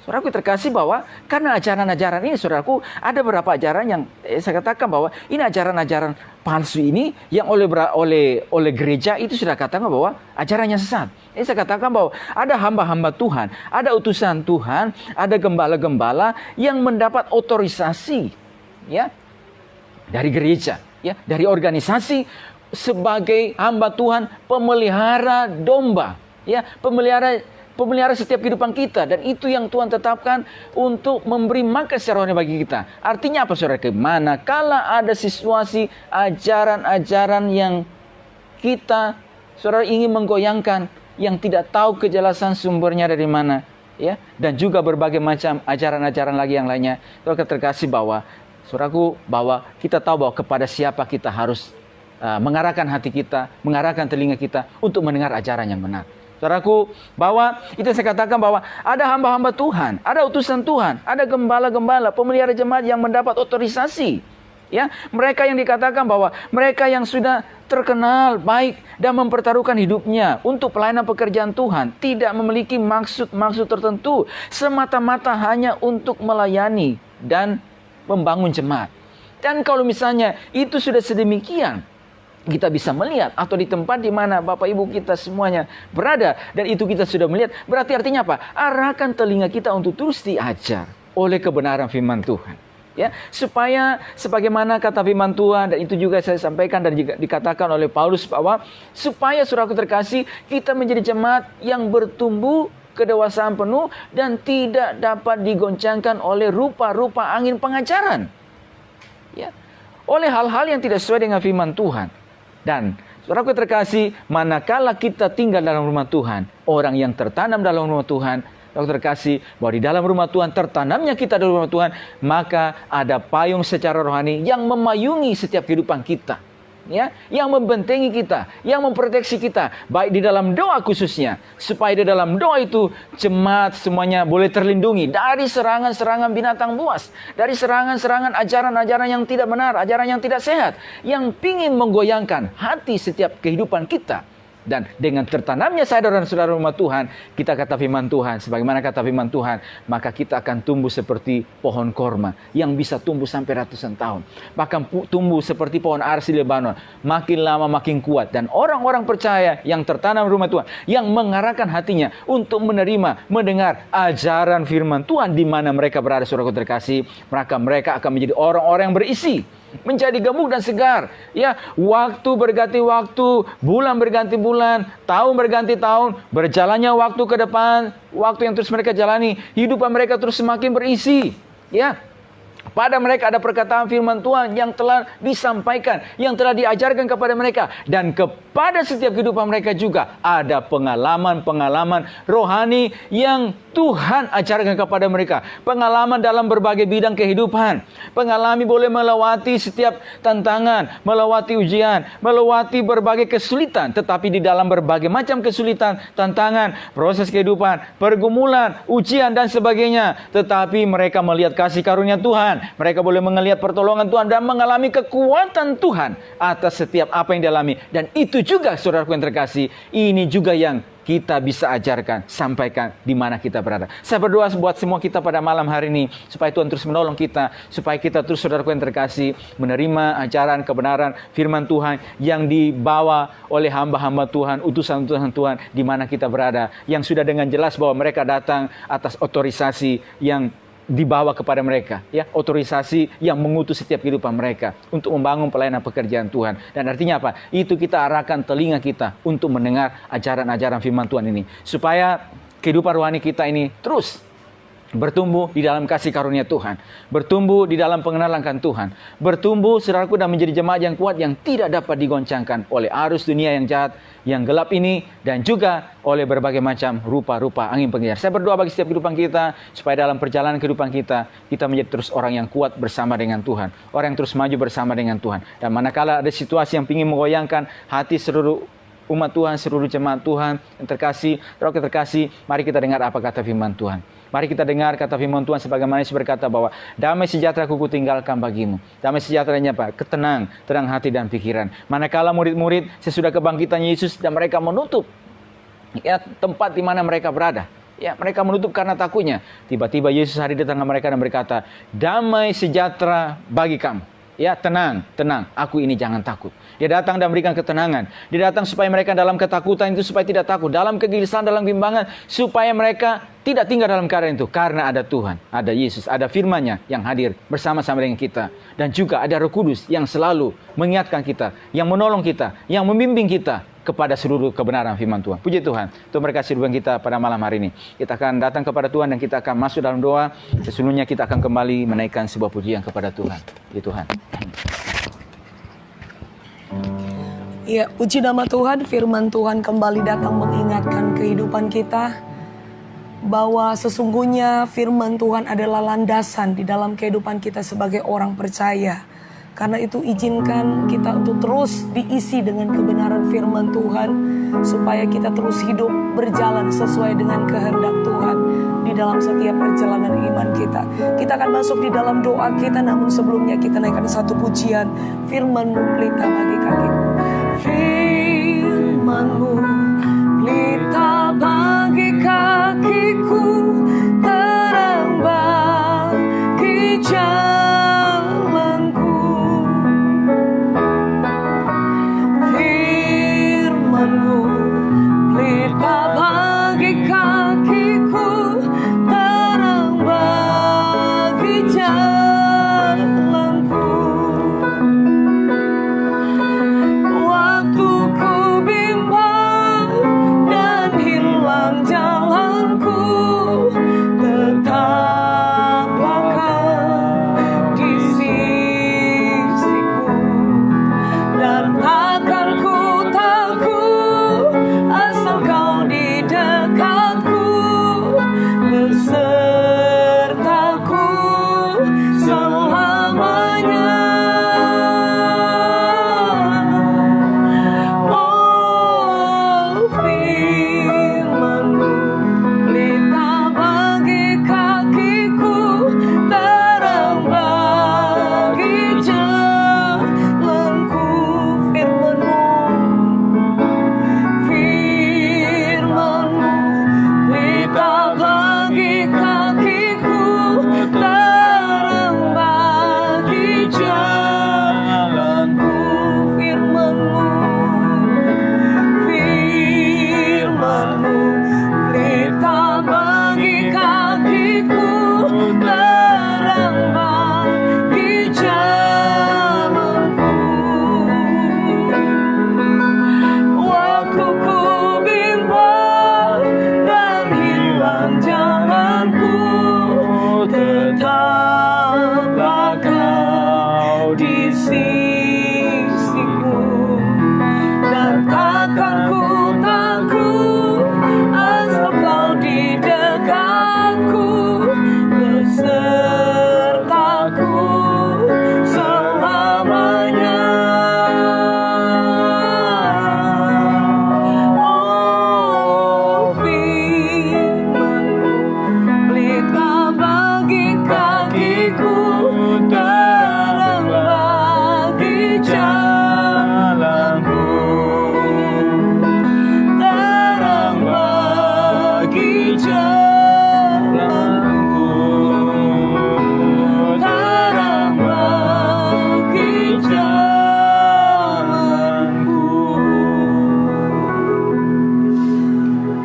Saudaraku terkasih, bahwa karena ajaran-ajaran ini, saudaraku, ada beberapa ajaran yang saya katakan bahwa ini ajaran-ajaran palsu ini yang oleh gereja itu sudah katakan bahwa ajarannya sesat. Ini saya katakan bahwa ada hamba-hamba Tuhan, ada utusan Tuhan, ada gembala-gembala yang mendapat otorisasi, ya, dari gereja, ya, dari organisasi sebagai hamba Tuhan, pemelihara domba, ya, pemelihara setiap kehidupan kita, dan itu yang Tuhan tetapkan untuk memberi makan secara rohani bagi kita. Artinya apa, saudara? Manakala ada situasi ajaran-ajaran yang kita, saudara, ingin menggoyangkan, yang tidak tahu kejelasan sumbernya dari mana, ya, dan juga berbagai macam ajaran-ajaran lagi yang lainnya, saudara terkasih, bahwa saudaraku, bahwa kita tahu bahwa kepada siapa kita harus mengarahkan hati kita, mengarahkan telinga kita untuk mendengar ajaran yang benar. Saudaraku, bahwa itu saya katakan bahwa ada hamba-hamba Tuhan, ada utusan Tuhan, ada gembala-gembala, pemelihara jemaat yang mendapat otorisasi. Ya, mereka yang dikatakan bahwa mereka yang sudah terkenal baik dan mempertaruhkan hidupnya untuk pelayanan pekerjaan Tuhan, tidak memiliki maksud tertentu, semata-mata hanya untuk melayani dan membangun jemaat. Dan kalau misalnya itu sudah sedemikian, kita bisa melihat, atau di tempat di mana Bapak Ibu kita semuanya berada, dan itu kita sudah melihat, berarti artinya apa? Arahkan telinga kita untuk terus diajar oleh kebenaran firman Tuhan, ya, supaya sebagaimana kata firman Tuhan, dan itu juga saya sampaikan dan juga dikatakan oleh Paulus, bahwa supaya saudaraku terkasih, kita menjadi jemaat yang bertumbuh kedewasaan penuh dan tidak dapat digoncangkan oleh rupa-rupa angin pengajaran, ya, oleh hal-hal yang tidak sesuai dengan firman Tuhan. Dan saudaraku terkasih, manakala kita tinggal dalam rumah Tuhan, orang yang tertanam dalam rumah Tuhan, saudaraku terkasih, bahwa di dalam rumah Tuhan, tertanamnya kita dalam rumah Tuhan, maka ada payung secara rohani yang memayungi setiap kehidupan kita, ya, yang membentengi kita, yang memproteksi kita, baik di dalam doa khususnya, supaya di dalam doa itu jemaat semuanya boleh terlindungi dari serangan-serangan binatang buas, dari serangan-serangan ajaran-ajaran yang tidak benar, ajaran yang tidak sehat, yang ingin menggoyangkan hati setiap kehidupan kita. Dan dengan tertanamnya saudara-saudara rumah Tuhan, kita kata firman Tuhan, sebagaimana kata firman Tuhan, maka kita akan tumbuh seperti pohon korma yang bisa tumbuh sampai ratusan tahun. Bahkan tumbuh seperti pohon arsi Lebanon, makin lama makin kuat. Dan orang-orang percaya yang tertanam rumah Tuhan, yang mengarahkan hatinya untuk mendengar ajaran firman Tuhan di mana mereka berada, saudaraku terkasih, maka mereka akan menjadi orang-orang yang berisi, menjadi gemuk dan segar, ya. Waktu berganti waktu, bulan berganti bulan, tahun berganti tahun, berjalannya waktu ke depan, waktu yang terus mereka jalani, hidupan mereka terus semakin berisi, ya. Pada mereka ada perkataan firman Tuhan yang telah disampaikan, yang telah diajarkan kepada mereka, dan kepada setiap kehidupan mereka juga ada pengalaman-pengalaman rohani yang Tuhan ajarkan kepada mereka. Pengalaman dalam berbagai bidang kehidupan. Pengalaman boleh melewati setiap tantangan, melewati ujian, melewati berbagai kesulitan. Tetapi di dalam berbagai macam kesulitan, tantangan, proses kehidupan, pergumulan, ujian dan sebagainya, tetapi mereka melihat kasih karunia Tuhan. Mereka boleh melihat pertolongan Tuhan dan mengalami kekuatan Tuhan atas setiap apa yang dialami. Dan itu juga, saudaraku yang terkasih, ini juga yang kita bisa ajarkan, sampaikan di mana kita berada. Saya berdoa buat semua kita pada malam hari ini, supaya Tuhan terus menolong kita, supaya kita terus, saudaraku yang terkasih, menerima ajaran kebenaran firman Tuhan yang dibawa oleh hamba-hamba Tuhan, utusan-utusan Tuhan di mana kita berada, yang sudah dengan jelas bahwa mereka datang atas otorisasi yang dibawa kepada mereka, ya, otorisasi yang mengutus setiap kehidupan mereka untuk membangun pelayanan pekerjaan Tuhan. Dan artinya apa? Itu kita arahkan telinga kita untuk mendengar ajaran-ajaran firman Tuhan ini, supaya kehidupan rohani kita ini terus Bertumbuh di dalam kasih karunia Tuhan. Bertumbuh di dalam pengenalan akan Tuhan. Bertumbuh, saudaraku, dan menjadi jemaat yang kuat yang tidak dapat digoncangkan oleh arus dunia yang jahat, yang gelap ini, dan juga oleh berbagai macam rupa-rupa angin pengiar. Saya berdoa bagi setiap kehidupan kita, supaya dalam perjalanan kehidupan kita, kita menjadi terus orang yang kuat bersama dengan Tuhan. Orang yang terus maju bersama dengan Tuhan. Dan manakala ada situasi yang ingin menggoyangkan hati seluruh umat Tuhan, seluruh jemaat Tuhan yang terkasih, mari kita dengar apa kata firman Tuhan. Mari kita dengar kata firman Tuhan sebagaimana Yesus berkata bahwa damai sejahtera ku tinggalkan bagimu. Damai sejahteranya apa? Tenang hati dan pikiran. Manakala murid-murid sesudah kebangkitan Yesus dan mereka menutup tempat di mana mereka berada. Mereka menutup karena takutnya. Tiba-tiba Yesus hadir di tengah mereka dan berkata, damai sejahtera bagi kamu. Tenang, aku ini jangan takut. Dia datang dan memberikan ketenangan. Dia datang supaya mereka dalam ketakutan itu supaya tidak takut. Dalam kegelisahan, dalam kebimbangan, supaya mereka tidak tinggal dalam keadaan itu. Karena ada Tuhan, ada Yesus, ada firman-Nya yang hadir bersama-sama dengan kita. Dan juga ada Roh Kudus yang selalu mengingatkan kita, yang menolong kita, yang membimbing kita kepada seluruh kebenaran firman Tuhan. Puji Tuhan. Tuhan berkati hidup kita pada malam hari ini. Kita akan datang kepada Tuhan dan kita akan masuk dalam doa. Sesungguhnya kita akan kembali menaikkan sebuah pujian kepada Tuhan. Puji Tuhan. Ya, puji nama Tuhan. Firman Tuhan kembali datang mengingatkan kehidupan kita bahwa sesungguhnya firman Tuhan adalah landasan di dalam kehidupan kita sebagai orang percaya. Karena itu izinkan kita untuk terus diisi dengan kebenaran firman Tuhan, supaya kita terus hidup berjalan sesuai dengan kehendak Tuhan di dalam setiap perjalanan iman kita. Kita akan masuk di dalam doa kita, namun sebelumnya kita naikkan satu pujian. Firman-Mu pelita bagi kakiku. Firman-Mu pelita bagi kakiku, terang bagi jalanku. Firman-Mu pelita bagi kakiku, terang bagi jalanku. Waktu ku bimbang dan hilang jalanku, tetaplah Kau di sisiku. Dan takkan ku takut, asal Kau di dekatku, besertaku selamanya. Oh, firman-Mu pelita bagi kakiku, terang bagi jalanku. Firman-Mu, firman-Mu pelita bagi kakiku, terang bagi jalanku. Firman-Mu, firman-Mu pelita bagi kakiku, terang bagi jalanku. Waktu ku bimbang dan hilang jalanku, tetaplah Kau di sisiku. Dan takkan ku takut, asal Kau di dekatku, besertaku selamanya. Oh, firman-Mu pelita bagi kakiku, terang bagi jalanku, terang bagi jalanku, terang bagi jalanku.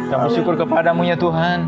Kami bersyukur kepadamu ya Tuhan.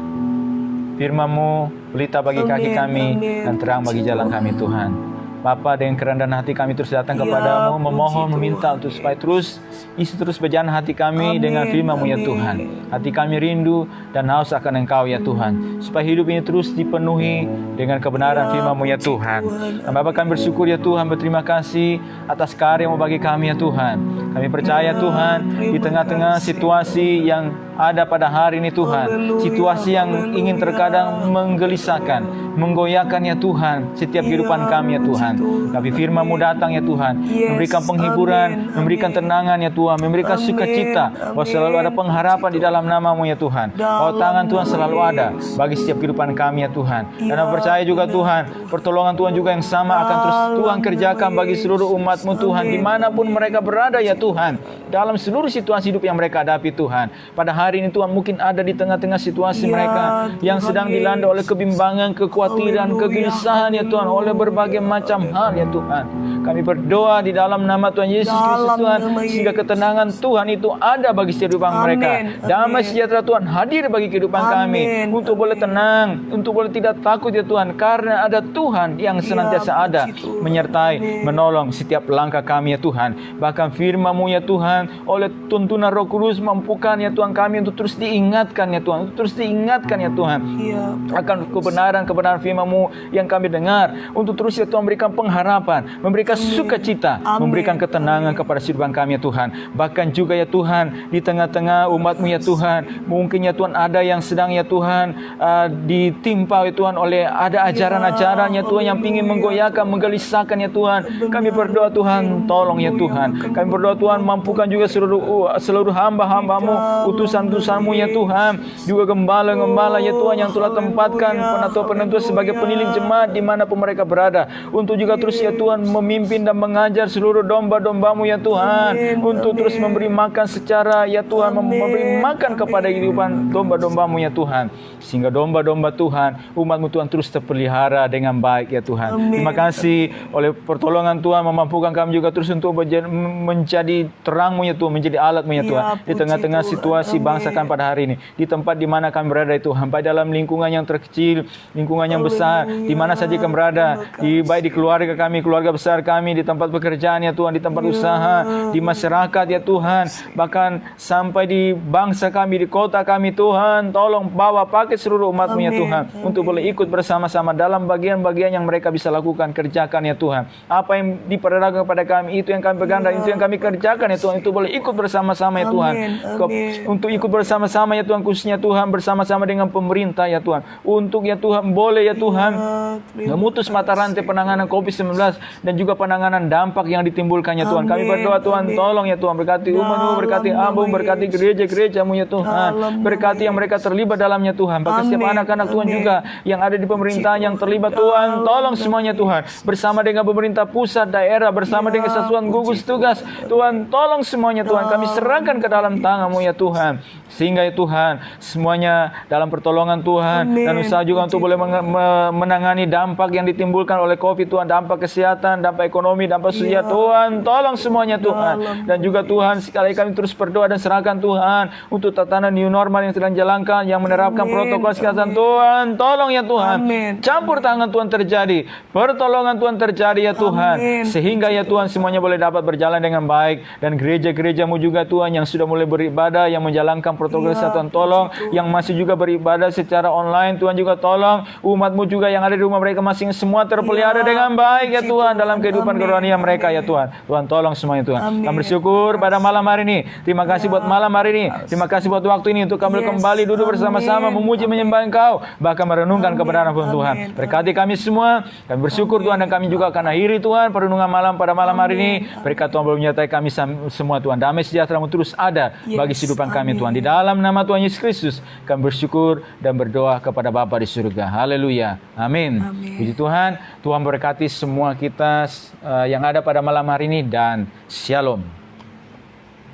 Firman-Mu pelita bagi kaki Amin, kami amin. dan terang bagi jalan kami Tuhan. Bapa, dengan kerendahan hati kami terus datang Ya, kepadamu, puji memohon, Tuhan. meminta untuk supaya terus isi terus berjalan hati kami Amin, dengan firman-Mu ya amin. Tuhan. Hati kami rindu dan haus akan Engkau ya Tuhan, supaya hidup ini terus dipenuhi dengan kebenaran Ya, firman-Mu ya puji Tuhan. Tuhan. Dan Bapa, kami bersyukur ya Tuhan, berterima kasih atas karya-Mu bagi kami ya Tuhan. Kami percaya Ya, Tuhan, di terima tengah-tengah kasih. situasi yang ada pada hari ini Tuhan, Haleluya, situasi yang ingin haleluya. terkadang menggelisahkan, menggoyahkan ya Tuhan setiap Ya, kehidupan kami ya puji Tuhan. Tuhan. Tapi firman-Mu datang ya Tuhan, Yes, memberikan penghiburan, amin, memberikan amin. tenangan ya Tuhan, memberikan Amin, sukacita, bahwa selalu ada amin. pengharapan di dalam nama-Mu ya Tuhan. Bahwa Dalam tangan Tuhan nama selalu ada Yesus. bagi setiap kehidupan kami ya Tuhan. Dan Ya, aku percaya juga benar. Tuhan, pertolongan Tuhan juga yang sama akan terus Dalam Tuhan nama kerjakan bagi seluruh Yesus. umat-Mu Tuhan, Amin, dimanapun amin. mereka berada ya Tuhan, dalam seluruh situasi hidup yang mereka hadapi Tuhan. Pada hari ini Tuhan, mungkin ada di tengah-tengah situasi Ya, mereka yang Tuhan sedang dilanda oleh Yesus. kebimbangan, kekhawatiran, Haleluya, kegelisahan ya Tuhan, oleh berbagai macam hal ya Tuhan. Kami berdoa di dalam nama Tuhan Yesus Kristus Dalam Tuhan, nama sehingga Yesus. ketenangan Tuhan itu ada bagi setiap kehidupan Amin, mereka. Damai amin. sejahtera Tuhan hadir bagi kehidupan kami, Amin, untuk boleh amin. tenang, untuk boleh tidak takut ya Tuhan, karena ada Tuhan yang senantiasa Ya, ada puji Tuhan. menyertai, Amin. menolong setiap langkah kami ya Tuhan. Bahkan firman-Mu ya Tuhan, oleh tuntunan Roh Kudus mampukan ya Tuhan kami untuk terus diingatkan ya Tuhan, untuk terus diingatkan ya Tuhan Ya, akan kebenaran firman-Mu yang kami dengar, untuk terus ya Tuhan memberikan pengharapan, memberikan sukacita, Amin. memberikan ketenangan kepada kehidupan kami ya Tuhan. Bahkan juga ya Tuhan, di tengah-tengah umat-Mu ya Tuhan, mungkin ya Tuhan ada yang sedang ya Tuhan ditimpa ya Tuhan oleh ada ajaran-ajaran ya Tuhan yang ingin menggoyahkan, menggelisahkan ya Tuhan. Kami berdoa Tuhan, tolong ya Tuhan. Kami berdoa Tuhan, mampukan juga seluruh hamba-hamba-Mu, utusan-utusan-Mu ya Tuhan, juga gembala-gembala ya Tuhan yang telah tempatkan penatua-penatua sebagai penilik jemaat dimanapun mereka berada, untuk juga terus ya Tuhan memimpin dan mengajar seluruh domba-domba-Mu ya Tuhan, Amin, untuk terus amin. memberi makan secara ya Tuhan, memberi makan kepada kehidupan domba-domba-Mu ya Tuhan, sehingga domba-domba Tuhan, umat-Mu Tuhan terus terpelihara dengan baik ya Tuhan. Amin. Terima kasih oleh pertolongan Tuhan, memampukan kami juga terus untuk menjadi terang-Mu ya Tuhan, menjadi alat-Mu ya Ya, Tuhan, di puji tengah-tengah Tuhan. situasi bangsa kami pada hari ini, di tempat di mana kami berada itu, baik dalam lingkungan yang terkecil, lingkungan yang besar, di mana saja kami berada, baik di keluarga kami, keluarga besar kami, di tempat pekerjaan ya Tuhan, di tempat usaha, di masyarakat ya Tuhan, bahkan sampai di bangsa kami, di kota kami Tuhan, tolong bawa pakai seluruh umat-Mu ya Amin, Tuhan, untuk boleh ikut bersama-sama dalam bagian-bagian yang mereka bisa lakukan, kerjakan ya Tuhan. Apa yang diperadakan kepada kami, itu yang kami pegang dan itu yang kami kerjakan ya Tuhan, itu boleh ikut bersama-sama ya Tuhan. Amin, amin. Untuk ikut bersama-sama ya Tuhan, khususnya Tuhan bersama-sama dengan pemerintah ya Tuhan, untuk ya Tuhan boleh ya Tuhan memutus mata rantai penanganan COVID-19 dan juga penanganan dampak yang ditimbulkannya Tuhan. Kami Amin, berdoa Tuhan, amin. tolong ya Tuhan, berkati umat-Mu, berkati Dalam Abu, nama berkati Yesus. gereja-gereja-Mu ya Tuhan, Dalam berkati nama yang mereka terlibat dalamnya Tuhan, bahkan setiap Amin, anak-anak Tuhan amin. juga yang ada di pemerintahan yang terlibat Tuhan, tolong semuanya Tuhan, bersama dengan pemerintah pusat, daerah, bersama dengan satuan gugus tugas Tuhan, tolong semuanya Tuhan, kami serahkan ke dalam tangan-Mu ya Tuhan, sehingga ya Tuhan semuanya dalam pertolongan Tuhan, Amin. dan usaha juga untuk boleh menangani dampak yang ditimbulkan oleh COVID Tuhan, dampak kesehatan, dampak ekonomi, dampak sosial Tuhan, tolong semuanya Tuhan. Dan juga Tuhan, sekali kami terus berdoa dan serahkan Tuhan untuk tatanan new normal yang sedang jalankan, yang menerapkan Amin. protokol kesehatan Tuhan, tolong ya Tuhan, Amin. campur tangan Tuhan terjadi, pertolongan Tuhan terjadi ya Tuhan, Amin. sehingga ya Tuhan semuanya boleh dapat berjalan dengan baik, dan gereja-gereja-Mu juga Tuhan yang sudah mulai beribadah, yang menjalankan protokol kesehatan, tolong, yang masih juga beribadah secara online Tuhan juga tolong, umat-Mu juga yang ada di rumah mereka masing semua terpelihara dengan baik ya Tuhan, dalam kehidupan kerohanian mereka ya Tuhan. Tuhan tolong semuanya Tuhan. Amin. Kami bersyukur pada malam hari ini. Terima kasih buat malam hari ini. Terima kasih buat waktu ini untuk kami kembali duduk bersama-sama memuji menyembah Engkau, bahkan merenungkan kebenaran firman Tuhan. Berkati kami semua. Kami bersyukur Tuhan, dan kami juga akan akhiri Tuhan perenungan malam pada malam hari ini. Berkat Tuhan boleh menyertai kami semua Tuhan. Damai sejahtera-Mu terus ada bagi kehidupan kami Tuhan. Di dalam nama Tuhan Yesus Kristus kami bersyukur dan berdoa kepada Bapa di surga. Haleluya. Amin. Puji Tuhan. Tuhan berkati semua kita yang ada pada malam hari ini, dan shalom.